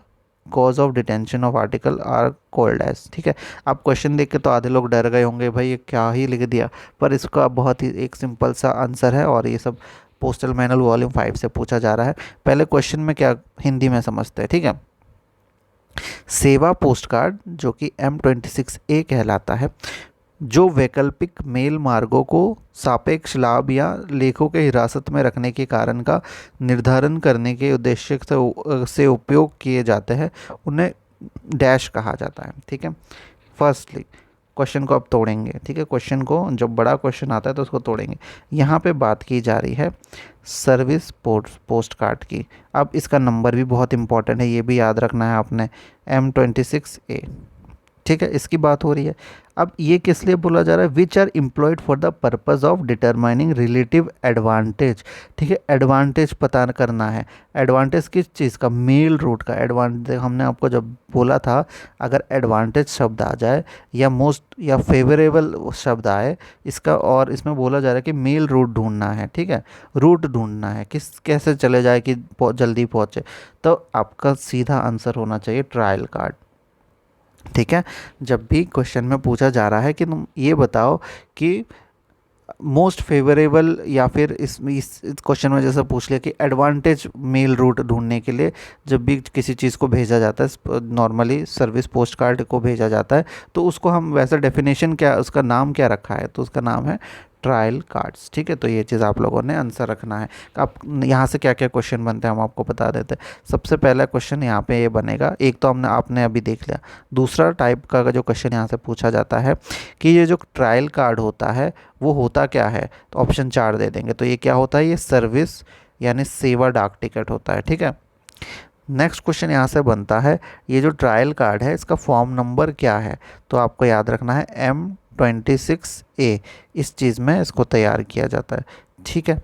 cause of detention of article are called as. ठीक है, आप क्वेश्चन देख के तो आधे लोग डर गए होंगे भाई ये क्या ही लिख दिया, पर इसका बहुत ही एक सिंपल सा आंसर है और ये सब पोस्टल मैनुअल वॉल्यूम 5 से पूछा जा रहा है। पहले क्वेश्चन में क्या हिंदी में समझते हैं। ठीक है, सेवा पोस्ट कार्ड जो कि M26A कहलाता है, जो वैकल्पिक मेल मार्गों को सापेक्ष लाभ या लेखों के हिरासत में रखने के कारण का निर्धारण करने के उद्देश्य से उपयोग किए जाते हैं, उन्हें डैश कहा जाता है। ठीक है, फर्स्टली क्वेश्चन को अब तोड़ेंगे। ठीक है, क्वेश्चन को जब बड़ा क्वेश्चन आता है तो उसको तोड़ेंगे। यहाँ पे बात की जा रही है सर्विस पोस्ट कार्ड की। अब इसका नंबर भी बहुत इंपॉर्टेंट है, ये भी याद रखना है आपने, M26A। ठीक है, इसकी बात हो रही है। अब ये किस लिए बोला जा रहा है, which are employed for the purpose of determining relative advantage. ठीक है, एडवांटेज पता करना है। एडवांटेज किस चीज़ का, मेल रूट का एडवांटेज। हमने आपको जब बोला था अगर एडवांटेज शब्द आ जाए या मोस्ट या फेवरेबल शब्द आए इसका, और इसमें बोला जा रहा है कि मेल रूट ढूंढना है। ठीक है, रूट ढूंढना है किस कैसे चले जाए कि जल्दी पहुँचे, तो आपका सीधा आंसर होना चाहिए ट्रायल कार्ड। ठीक है, जब भी क्वेश्चन में पूछा जा रहा है कि तुम ये बताओ कि मोस्ट फेवरेबल, या फिर इस क्वेश्चन में जैसे पूछ लिया कि एडवांटेज मेल रूट ढूंढने के लिए जब भी किसी चीज़ को भेजा जाता है, नॉर्मली सर्विस पोस्ट कार्ड को भेजा जाता है, तो उसको हम वैसा डेफिनेशन क्या, उसका नाम क्या रखा है, तो उसका नाम है ट्रायल कार्ड्स। ठीक है, तो ये चीज़ आप लोगों ने आंसर रखना है। आप यहाँ से क्या क्या क्वेश्चन बनते हैं हम आपको बता देते हैं। सबसे पहला क्वेश्चन यहाँ पे ये बनेगा, एक तो आपने अभी देख लिया। दूसरा टाइप का जो क्वेश्चन यहाँ से पूछा जाता है कि ये जो ट्रायल कार्ड होता है वो होता क्या है, तो ऑप्शन 4 दे देंगे। तो ये क्या होता है, ये सर्विस यानी सेवा डाक टिकट होता है। ठीक है, नेक्स्ट क्वेश्चन यहाँ से बनता है, ये जो ट्रायल कार्ड है इसका फॉर्म नंबर क्या है, तो आपको याद रखना है M26A, इस चीज़ में इसको तैयार किया जाता है। ठीक है,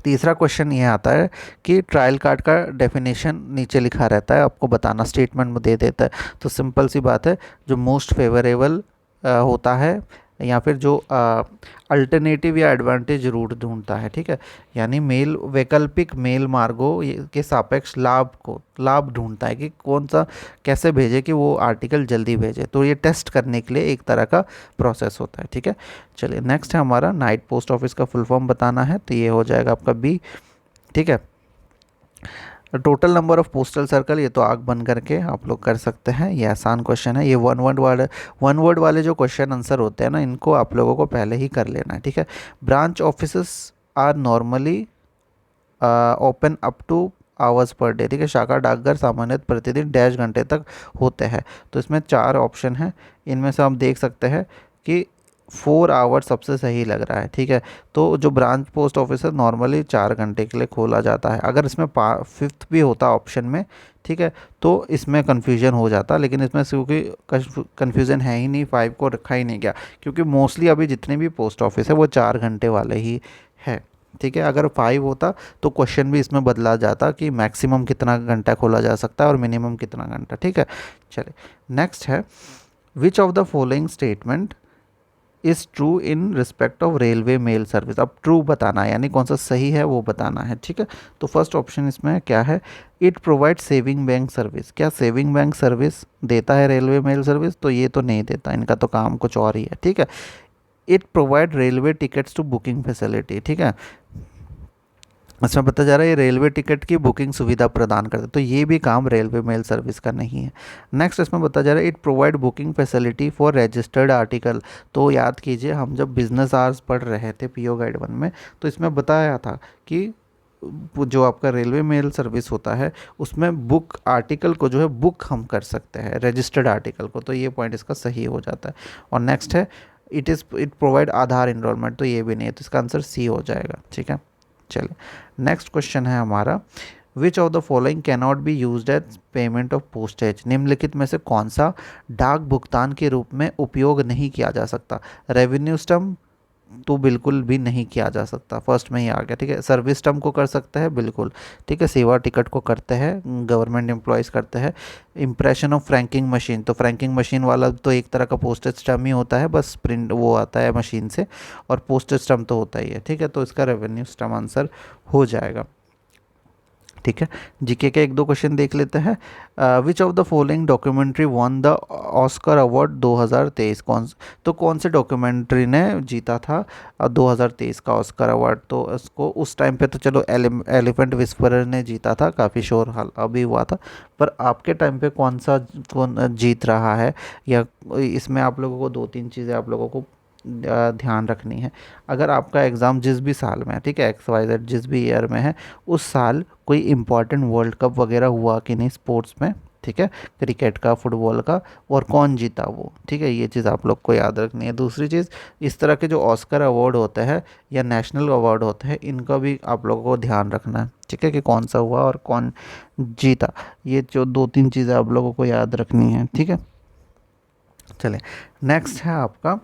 तीसरा क्वेश्चन ये आता है कि ट्रायल कार्ड का डेफिनेशन नीचे लिखा रहता है, आपको बताना, स्टेटमेंट में दे देता है। तो सिंपल सी बात है, जो मोस्ट फेवरेबल होता है या फिर जो अल्टरनेटिव या एडवांटेज रूट ढूंढता है। ठीक है, यानी मेल वैकल्पिक मेल मार्गों के सापेक्ष लाभ ढूंढता है कि कौन सा कैसे भेजे कि वो आर्टिकल जल्दी भेजे। तो ये टेस्ट करने के लिए एक तरह का प्रोसेस होता है। ठीक है, चलिए नेक्स्ट है हमारा नाइट पोस्ट ऑफिस का फुल फॉर्म बताना है, तो ये हो जाएगा आपका B। ठीक है, total number of postal circle, ये तो आग बंद करके आप लोग कर सकते हैं, ये आसान क्वेश्चन है। ये वन वर्ड वाले जो क्वेश्चन आंसर होते हैं ना, इनको आप लोगों को पहले ही कर लेना है। ठीक है, branch offices are normally open up to hours per day. ठीक है, शाखा डाकघर सामान्यतः प्रतिदिन डैश घंटे तक होते हैं। तो इसमें 4 ऑप्शन हैं, इनमें से हम देख सकते हैं कि 4 आवर्स सबसे सही लग रहा है। ठीक है, तो जो ब्रांच पोस्ट ऑफिस है नॉर्मली 4 घंटे के लिए खोला जाता है। अगर इसमें 5th भी होता ऑप्शन में, ठीक है, तो इसमें कन्फ्यूजन हो जाता, लेकिन इसमें क्योंकि कन्फ्यूज़न है ही नहीं, 5 को रखा ही नहीं गया, क्योंकि मोस्टली अभी जितने भी पोस्ट ऑफिस है वो 4 घंटे वाले ही है। ठीक है, अगर 5 होता तो क्वेश्चन भी इसमें बदला जाता कि मैक्सिमम कितना घंटा खोला जा सकता है और मिनिमम कितना घंटा। ठीक है, चलिए नेक्स्ट है, which of the following statement is true in respect of railway mail service. अब ट्रू बताना है, यानी कौन सा सही है वो बताना है। ठीक है, तो फर्स्ट ऑप्शन इसमें क्या है, it provide saving bank service. क्या सेविंग बैंक सर्विस देता है रेलवे मेल सर्विस, तो ये तो नहीं देता, इनका तो काम कुछ और ही है। ठीक है, it provide railway tickets to booking facility. ठीक है, इसमें बताया जा रहा है ये रेलवे टिकट की बुकिंग सुविधा प्रदान करते, तो ये भी काम रेलवे मेल सर्विस का नहीं है। नेक्स्ट इसमें बताया जा रहा है it provide booking facility for registered article. तो याद कीजिए हम जब बिजनेस आवर्स पढ़ रहे थे PO गाइड 1 में, तो इसमें बताया था कि जो आपका रेलवे मेल सर्विस होता है उसमें बुक आर्टिकल को जो है बुक हम कर सकते हैं, रजिस्टर्ड आर्टिकल को, तो ये पॉइंट इसका सही हो जाता है। और नेक्स्ट है इट प्रोवाइड आधार इनरोलमेंट, तो ये भी नहीं है, तो इसका आंसर C हो जाएगा। ठीक है, चलिए नेक्स्ट क्वेश्चन है हमारा, which of the following can not be used as payment of postage. निम्नलिखित में से कौन सा डाक भुगतान के रूप में उपयोग नहीं किया जा सकता, रेवेन्यू स्टम्प, तो बिल्कुल भी नहीं किया जा सकता, फर्स्ट में ही आ गया। ठीक है, सर्विस टर्म को कर सकते हैं बिल्कुल। ठीक है, सेवा टिकट को करते हैं, गवर्नमेंट एम्प्लॉयज़ करते हैं। इम्प्रेशन ऑफ फ्रैंकिंग मशीन, तो फ्रैंकिंग मशीन वाला तो एक तरह का पोस्टेज टर्म ही होता है, बस प्रिंट वो आता है मशीन से, और पोस्टेज टर्म तो होता ही है। ठीक है, तो इसका रेवेन्यू स्टर्म आंसर हो जाएगा। ठीक है, जीके के एक दो क्वेश्चन देख लेते हैं। Which of the following documentary won the Oscar award 2023? कौन से डॉक्यूमेंट्री ने जीता था 2023 का ऑस्कर अवार्ड? तो इसको उस टाइम पे तो चलो एलिफेंट विस्परर ने जीता था, काफ़ी शोर हाल अभी हुआ था, पर आपके टाइम पे कौन जीत रहा है, या इसमें आप लोगों को दो तीन चीज़ें आप लोगों को ध्यान रखनी है। अगर आपका एग्ज़ाम जिस भी साल में है, ठीक है, XYZ जिस भी ईयर में है, उस साल कोई इम्पॉर्टेंट वर्ल्ड कप वगैरह हुआ कि नहीं स्पोर्ट्स में, ठीक है, क्रिकेट का, फुटबॉल का, और कौन जीता वो। ठीक है, ये चीज़ आप लोग को याद रखनी है। दूसरी चीज़, इस तरह के जो ऑस्कर अवार्ड होते हैं या नेशनल अवार्ड होते हैं, इनका भी आप लोगों को ध्यान रखना है। ठीक है, कि कौन सा हुआ और कौन जीता, ये जो दो तीन चीज़ें आप लोगों को याद रखनी है। ठीक है, चले नेक्स्ट है आपका,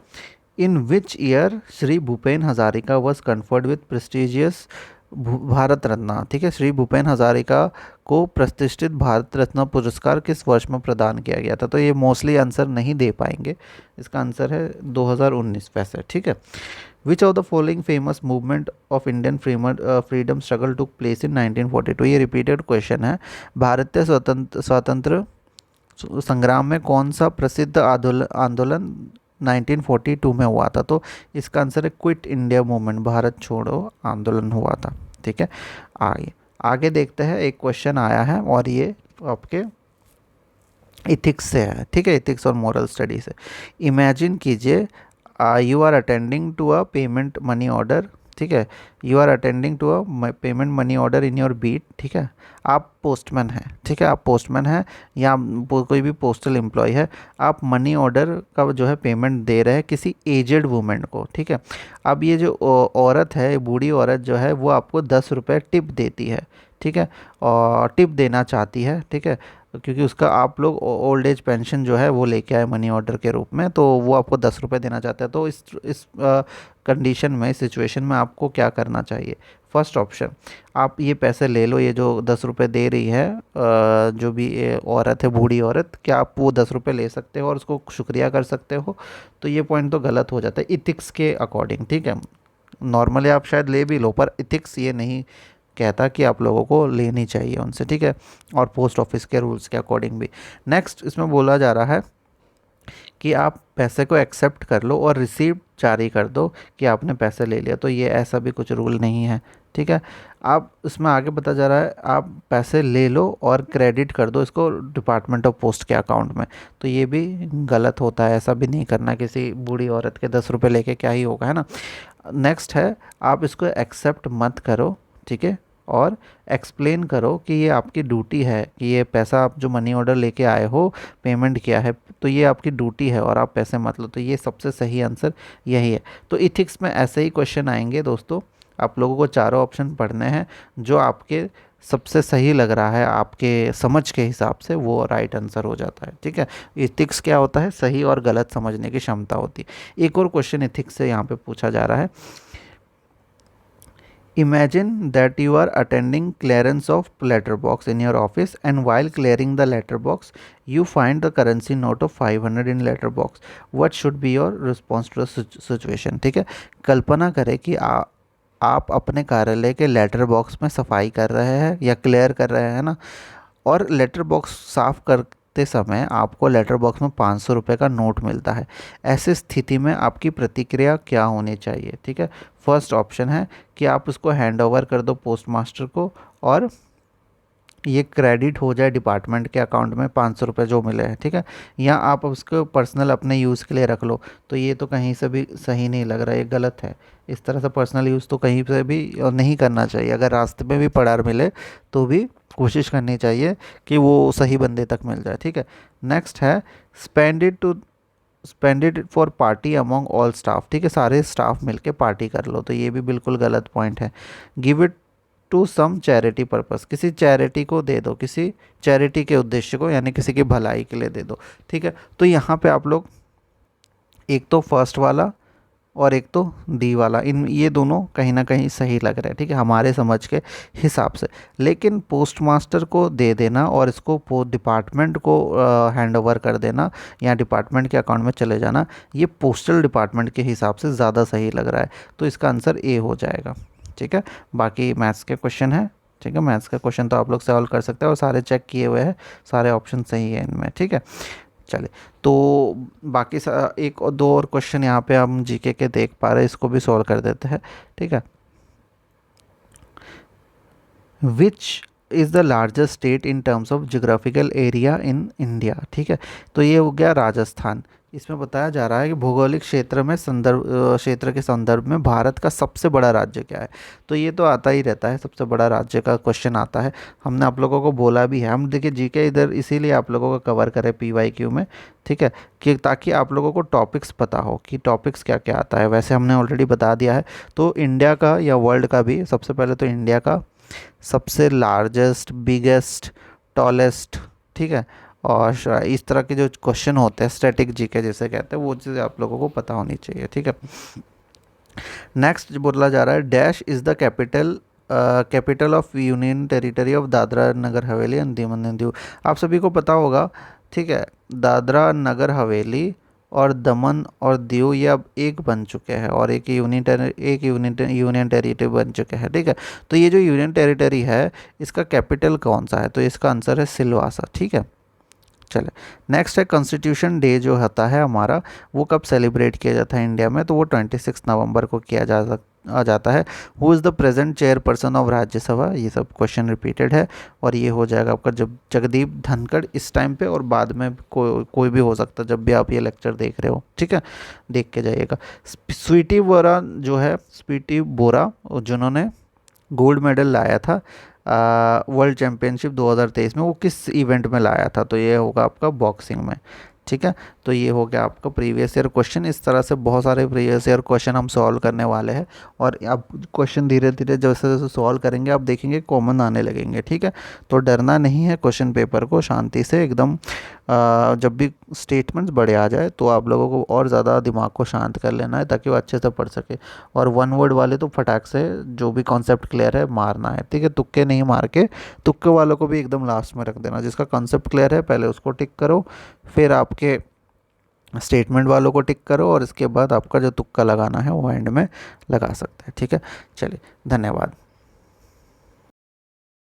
in which year Shri Bhupen Hazarika was conferred with prestigious Bharat Ratna? ठीक है, श्री भूपेन हजारिका को प्रतिष्ठित भारत रत्न पुरस्कार किस वर्ष में प्रदान किया गया था? तो ये मोस्टली आंसर नहीं दे पाएंगे, इसका आंसर है 2019 वैसे। ठीक है, which of the following famous movement of Indian freedom struggle took place in 1942? ये रिपीटेड क्वेश्चन है। भारतीय स्वतंत्र संग्राम में कौन सा प्रसिद्ध आंदोलन 1942 में हुआ था? तो इसका आंसर है क्विट इंडिया मूवमेंट, भारत छोड़ो आंदोलन हुआ था। ठीक है, आगे आगे देखते हैं। एक क्वेश्चन आया है और ये आपके इथिक्स से है। ठीक है, इथिक्स और मोरल स्टडी से। इमेजिन कीजिए you are attending to a payment money order. ठीक है, you are attending to a payment money order in your beat. ठीक है, आप पोस्टमैन हैं। ठीक है, आप पोस्टमैन हैं या कोई भी पोस्टल एम्प्लॉय है, आप मनी ऑर्डर का जो है पेमेंट दे रहे हैं किसी एजेड वुमेन को। ठीक है, अब ये जो औरत है, बूढ़ी औरत जो है, वो आपको 10 रुपये टिप देती है। ठीक है, और टिप देना चाहती है। ठीक है, क्योंकि उसका आप लोग ओल्ड एज पेंशन जो है वो लेके आए मनी ऑर्डर के रूप में, तो वो आपको 10 रुपये देना चाहता है। तो इस कंडीशन में, सिचुएशन में आपको क्या करना चाहिए? फर्स्ट ऑप्शन, आप ये पैसे ले लो, ये जो 10 रुपये दे रही है जो भी औरत है, बूढ़ी औरत, क्या आप वो 10 रुपये ले सकते हो और उसको शुक्रिया कर सकते हो? तो ये पॉइंट तो गलत हो जाता है इथिक्स के अकॉर्डिंग। ठीक है, नॉर्मली आप शायद ले भी लो, पर इथिक्स ये नहीं कहता कि आप लोगों को लेनी चाहिए उनसे। ठीक है, और पोस्ट ऑफिस के रूल्स के अकॉर्डिंग भी। नेक्स्ट इसमें बोला जा रहा है कि आप पैसे को एक्सेप्ट कर लो और रिसीप्ट जारी कर दो कि आपने पैसे ले लिया, तो ये ऐसा भी कुछ रूल नहीं है। ठीक है, आप इसमें आगे बता जा रहा है आप पैसे ले लो और क्रेडिट कर दो इसको डिपार्टमेंट ऑफ पोस्ट के अकाउंट में, तो ये भी गलत होता है, ऐसा भी नहीं करना। किसी बूढ़ी औरत के 10 रुपये लेके क्या ही होगा, है ना। नेक्स्ट है, आप इसको एक्सेप्ट मत करो। ठीक है, और एक्सप्लेन करो कि ये आपकी ड्यूटी है, कि ये पैसा आप जो मनी ऑर्डर लेके आए हो, पेमेंट किया है, तो ये आपकी ड्यूटी है और आप पैसे मत लो। तो ये सबसे सही आंसर यही है। तो इथिक्स में ऐसे ही क्वेश्चन आएंगे दोस्तों, आप लोगों को चारों ऑप्शन पढ़ने हैं, जो आपके सबसे सही लग रहा है आपके समझ के हिसाब से, वो राइट आंसर हो जाता है। ठीक है, इथिक्स क्या होता है? सही और गलत समझने की क्षमता होती है। एक और क्वेश्चन इथिक्स से यहाँ पे पूछा जा रहा है। Imagine that you are attending clearance of letterbox in your office, and while clearing the letterbox, you find the currency note of 500 in letterbox. What should be your response to the situation? ठीक है, कल्पना करें कि आप अपने कार्यालय के लेटर बॉक्स में सफाई कर रहे हैं या क्लियर कर रहे हैं ना, और लेटर बॉक्स साफ करते समय आपको लेटर बॉक्स में 500 रुपये का नोट मिलता है। ऐसी स्थिति में आपकी प्रतिक्रिया क्या होनी चाहिए? ठीक है, फर्स्ट ऑप्शन है कि आप उसको हैंड ओवर कर दो पोस्ट मास्टर को और ये क्रेडिट हो जाए डिपार्टमेंट के अकाउंट में 500 रुपये जो मिले हैं। ठीक है, या आप उसको पर्सनल अपने यूज़ के लिए रख लो। तो ये तो कहीं से भी सही नहीं लग रहा है, ये गलत है। इस तरह से पर्सनल यूज़ तो कहीं से भी नहीं करना चाहिए। अगर रास्ते में भी पड़ार मिले तो भी कोशिश करनी चाहिए कि वो सही बंदे तक मिल जाए। ठीक है, नेक्स्ट है spend it for party among all staff. ठीक है, सारे स्टाफ मिलके पार्टी कर लो, तो ये भी बिल्कुल गलत पॉइंट है। Give it to some charity purpose, किसी चैरिटी को दे दो, किसी चैरिटी के उद्देश्य को, यानी किसी की भलाई के लिए दे दो। ठीक है, तो यहाँ पे आप लोग एक तो फर्स्ट वाला और एक तो डी वाला, इन ये दोनों कहीं ना कहीं सही लग रहे हैं, ठीक है, हमारे समझ के हिसाब से। लेकिन पोस्ट मास्टर को दे देना और इसको डिपार्टमेंट को हैंड ओवर कर देना या डिपार्टमेंट के अकाउंट में चले जाना, ये पोस्टल डिपार्टमेंट के हिसाब से ज़्यादा सही लग रहा है, तो इसका आंसर ए हो जाएगा, ठीक है। बाकी मैथ्स के क्वेश्चन है, ठीक है, मैथ्स का क्वेश्चन तो आप लोग सॉल्व कर सकते हैं और सारे चेक किए हुए हैं, सारे ऑप्शन सही है इनमें, ठीक है। चलिए, तो बाकी एक और दो और क्वेश्चन यहाँ पे हम जीके के देख पा रहे हैं, इसको भी सॉल्व कर देते हैं, ठीक है। Which is the largest state in terms of geographical area in India, ठीक है। तो ये हो गया राजस्थान। इसमें बताया जा रहा है कि भौगोलिक क्षेत्र में क्षेत्र के संदर्भ में भारत का सबसे बड़ा राज्य क्या है। तो ये तो आता ही रहता है, सबसे बड़ा राज्य का क्वेश्चन आता है, हमने आप लोगों को बोला भी है। हम देखिए जीके इधर इसीलिए आप लोगों को कवर करें पीवाईक्यू में, ठीक है, कि ताकि आप लोगों को टॉपिक्स पता हो कि टॉपिक्स क्या क्या आता है। वैसे हमने ऑलरेडी बता दिया है। तो इंडिया का या वर्ल्ड का भी, सबसे पहले तो इंडिया का सबसे लार्जेस्ट, बिगेस्ट, टॉलेस्ट, ठीक है, और इस तरह के जो क्वेश्चन होते हैं स्टैटिक जीके जैसे कहते हैं, वो चीज़ें आप लोगों को पता होनी चाहिए, ठीक है। नेक्स्ट बोला जा रहा है dash is the capital of union territory of Dadra Nagar Haveli and Daman and Diu. आप सभी को पता होगा, ठीक है, दादरा नगर हवेली और दमन और दीव ये अब एक बन चुके हैं और एक यूनियन टेरिटरी बन चुके हैं, ठीक है। तो ये जो यूनियन टेरिटरी है इसका कैपिटल कौन सा है, तो इसका आंसर है सिलवासा, ठीक है। चले, नेक्स्ट है कॉन्स्टिट्यूशन डे जो होता है हमारा, वो कब सेलिब्रेट किया जाता है इंडिया में, तो वो 26 नवंबर को किया जाता है। Who is the present chairperson of Rajya Sabha, ये सब क्वेश्चन रिपीटेड है और ये हो जाएगा आपका जब जगदीप धनखड़ इस टाइम पे, और बाद में कोई भी हो सकता है जब भी आप ये लेक्चर देख रहे हो, ठीक है, देख के जाइएगा। स्वीटी बोरा जो है, स्वीटी बोरा जिन्होंने गोल्ड मेडल लाया था वर्ल्ड चैम्पियनशिप 2023 में, वो किस इवेंट में लाया था, तो ये होगा आपका बॉक्सिंग में, ठीक है। तो ये हो गया आपका प्रीवियस ईयर क्वेश्चन। इस तरह से बहुत सारे प्रीवियस ईयर क्वेश्चन हम सॉल्व करने वाले हैं और अब क्वेश्चन धीरे धीरे जैसे जैसे सॉल्व करेंगे आप देखेंगे कॉमन आने लगेंगे, ठीक है। तो डरना नहीं है क्वेश्चन पेपर को, शांति से एकदम जब भी स्टेटमेंट्स बड़े आ जाए तो आप लोगों को और ज़्यादा दिमाग को शांत कर लेना है ताकि वो अच्छे से पढ़ सके। और वन वर्ड वाले तो फटाक से जो भी कॉन्सेप्ट क्लियर है मारना है, ठीक है, तुक्के नहीं मार के। तुक्के वालों को भी एकदम लास्ट में रख देना, जिसका कॉन्सेप्ट क्लियर है पहले उसको टिक करो, फिर आपके स्टेटमेंट वालों को टिक करो और इसके बाद आपका जो तुक्का लगाना है वो एंड में लगा सकते हैं, ठीक है। चलिए, धन्यवाद।